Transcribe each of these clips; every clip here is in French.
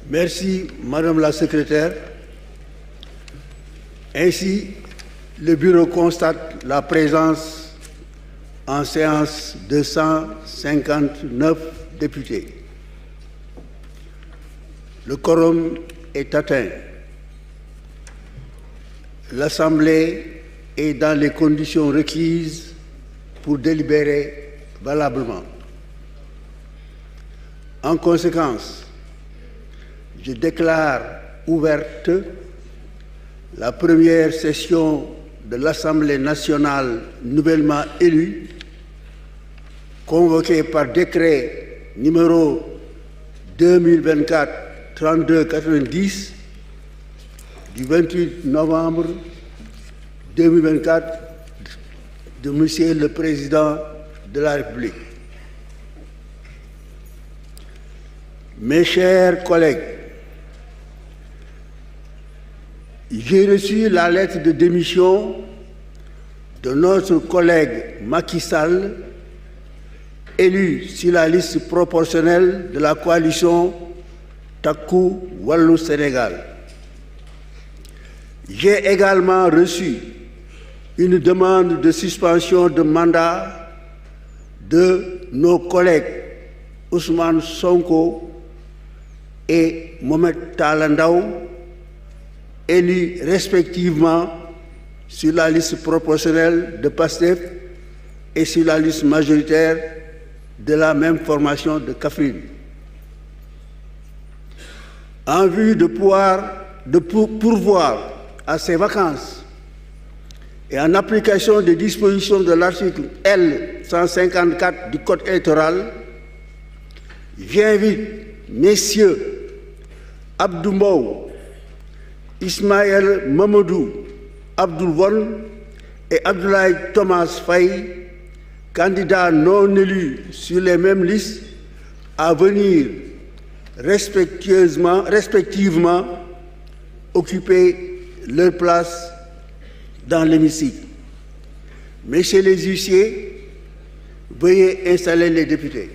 Merci, Madame la Secrétaire. Ainsi, le Bureau constate la présence en séance de 159 députés. Le quorum est atteint. L'Assemblée est dans les conditions requises pour délibérer valablement. En conséquence, je déclare ouverte la première session de l'Assemblée nationale nouvellement élue, convoquée par décret numéro 2024-3290 du 28 novembre 2024 de Monsieur le Président de la République. Mes chers collègues, j'ai reçu la lettre de démission de notre collègue Macky Sall, élu sur la liste proportionnelle de la coalition Takku Wallu Sénégal. J'ai également reçu une demande de suspension de mandat de nos collègues Ousmane Sonko et Mohamed Talla Ndao, élus respectivement sur la liste proportionnelle de PASTEF et sur la liste majoritaire de la même formation de Kaffrine. En vue de pourvoir à ces vacances et en application des dispositions de l'article L. 154 du Code électoral, j'invite messieurs Abdou Mbow, Ismaël Mamadou Abdoul Won et Abdoulaye Thomas Faye, candidats non élus sur les mêmes listes, à venir respectivement occuper leur place dans l'hémicycle. Messieurs les huissiers, veuillez installer les députés.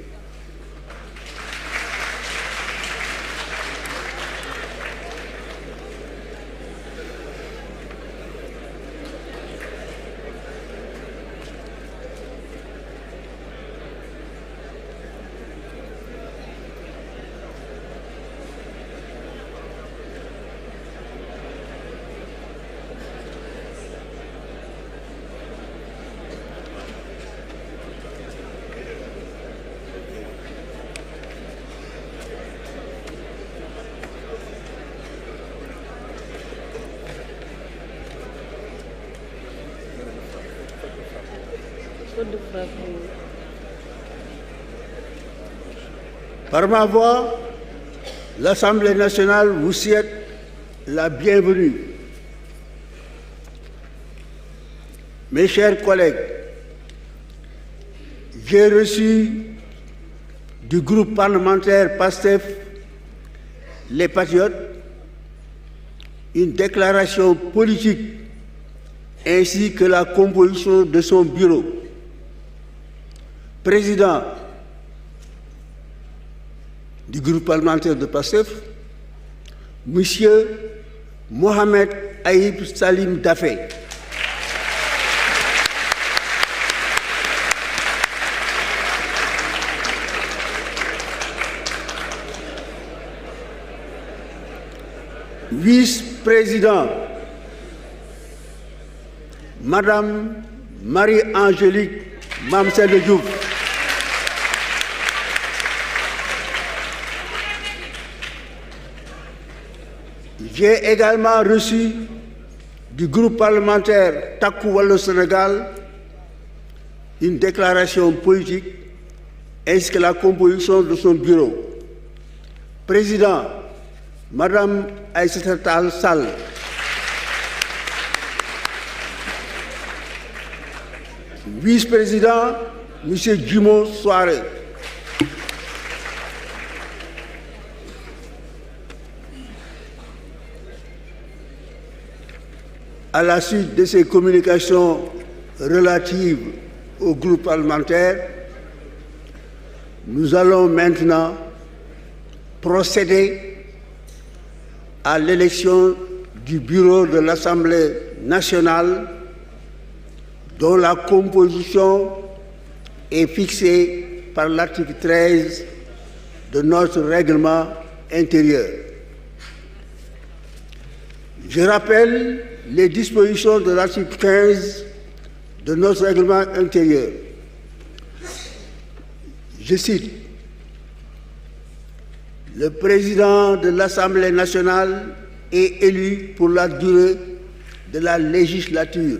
Par ma voix, l'Assemblée nationale vous souhaite la bienvenue. Mes chers collègues, j'ai reçu du groupe parlementaire PASTEF, les Patriotes, une déclaration politique ainsi que la composition de son bureau. Président du groupe parlementaire de PASTEF, M. Mohamed Aïb Salim Dafé. Vice-président, Madame Marie-Angélique Mamselle Diouf. J'ai également reçu du groupe parlementaire Takku Wallu Sénégal une déclaration politique ainsi que la composition de son bureau. Président, Madame Aïssata Tall Sall. Vice-président, M. Djimo Souare. À la suite de ces communications relatives au groupe parlementaire, nous allons maintenant procéder à l'élection du bureau de l'Assemblée nationale dont la composition est fixée par l'article 13 de notre règlement intérieur. Je rappelle les dispositions de l'article 15 de notre règlement intérieur. Je cite: le président de l'Assemblée nationale est élu pour la durée de la législature.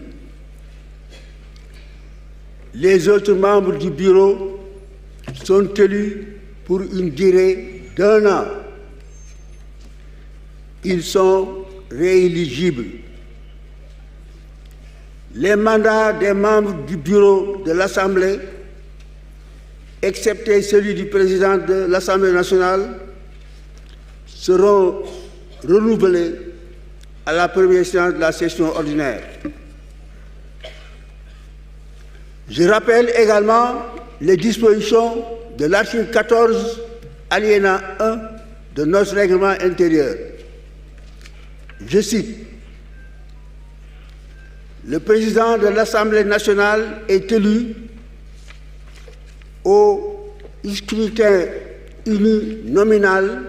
Les autres membres du bureau sont élus pour une durée d'1 an. Ils sont rééligibles. Les mandats des membres du bureau de l'Assemblée, excepté celui du président de l'Assemblée nationale, seront renouvelés à la première séance de la session ordinaire. Je rappelle également les dispositions de l'article 14, alinéa 1 de notre règlement intérieur. Je cite: le président de l'Assemblée nationale est élu au scrutin uninominal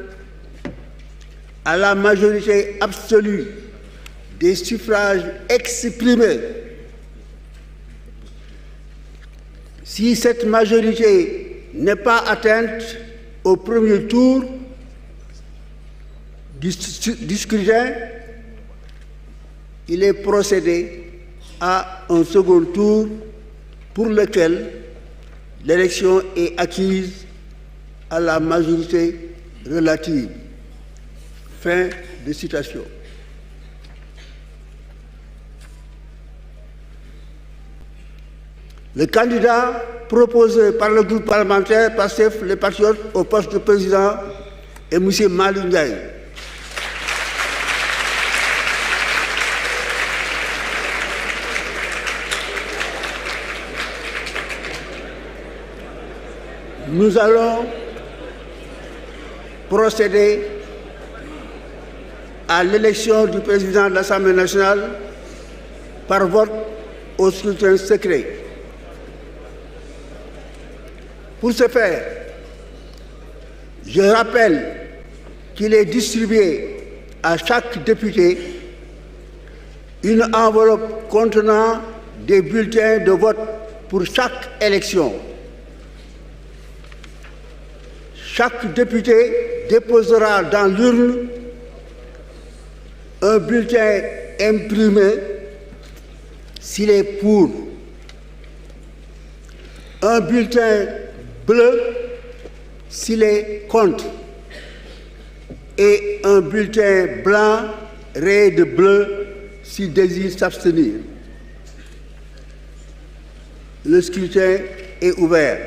à la majorité absolue des suffrages exprimés. Si cette majorité n'est pas atteinte au premier tour du scrutin, il est procédé à un second tour pour lequel l'élection est acquise à la majorité relative. Fin de citation. Le candidat proposé par le groupe parlementaire PASTEF les Patriotes au poste de président est M. Malick Ndiaye. Nous allons procéder à l'élection du président de l'Assemblée nationale par vote au scrutin secret. Pour ce faire, je rappelle qu'il est distribué à chaque député une enveloppe contenant des bulletins de vote pour chaque élection. Chaque député déposera dans l'urne un bulletin imprimé s'il est pour, un bulletin bleu s'il est contre et un bulletin blanc rayé de bleu s'il désire s'abstenir. Le scrutin est ouvert.